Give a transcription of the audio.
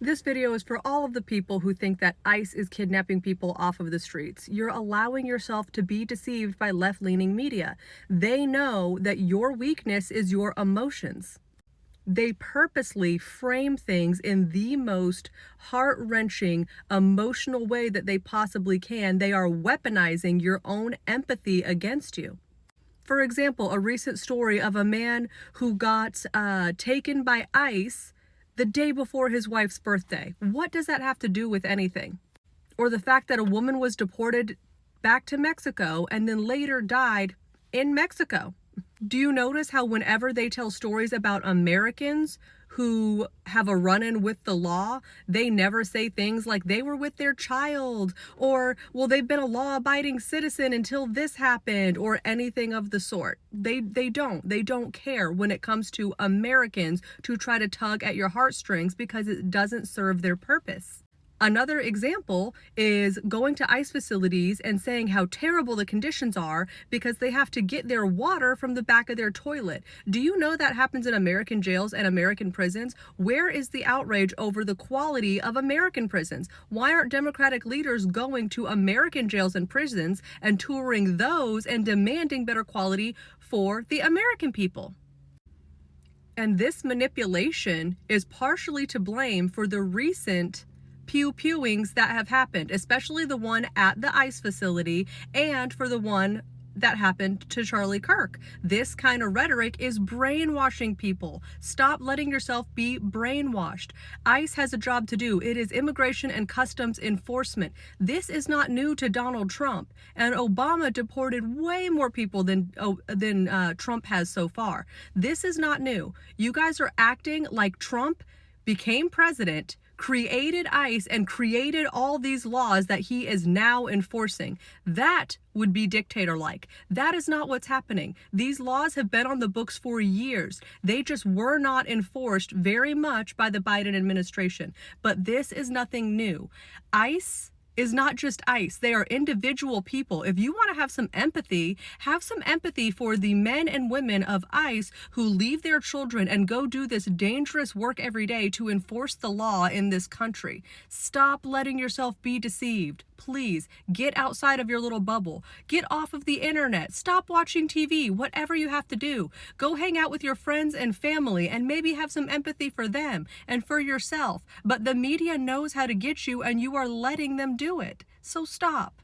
This video is for all of the people who think that ICE is kidnapping people off of the streets. You're allowing yourself to be deceived by left-leaning media. They know that your weakness is your emotions. They purposely frame things in the most heart-wrenching, emotional way that they possibly can. They are weaponizing your own empathy against you. For example, a recent story of a man who got taken by ICE the day before his wife's birthday. What does that have to do with anything? Or the fact that a woman was deported back to Mexico and then later died in Mexico. Do you notice how whenever they tell stories about Americans who have a run-in with the law, they never say things like they were with their child, or, well, they've been a law-abiding citizen until this happened, or anything of the sort. They don't care when it comes to Americans to try to tug at your heartstrings because it doesn't serve their purpose. Another example is going to ICE facilities and saying how terrible the conditions are because they have to get their water from the back of their toilet. Do you know that happens in American jails and American prisons? Where is the outrage over the quality of American prisons? Why aren't Democratic leaders going to American jails and prisons and touring those and demanding better quality for the American people? And this manipulation is partially to blame for the recent pew-pewings that have happened, especially the one at the ICE facility and for the one that happened to Charlie Kirk. This kind of rhetoric is brainwashing people. Stop letting yourself be brainwashed. ICE has a job to do. It is immigration and customs enforcement. This is not new to Donald Trump, and Obama deported way more people than Trump has so far. This is not new. You guys are acting like Trump became president, created ICE, and created all these laws that he is now enforcing. That would be dictator-like. That is not what's happening. These laws have been on the books for years. They just were not enforced very much by the Biden administration. But this is nothing new. ICE is not just ICE. They are individual people. If you want to have some empathy for the men and women of ICE who leave their children and go do this dangerous work every day to enforce the law in this country. Stop letting yourself be deceived. Please get outside of your little bubble. Get off of the internet. Stop watching TV. Whatever you have to do. Go hang out with your friends and family and maybe have some empathy for them and for yourself. But the media knows how to get you, and you are letting them do it. So stop.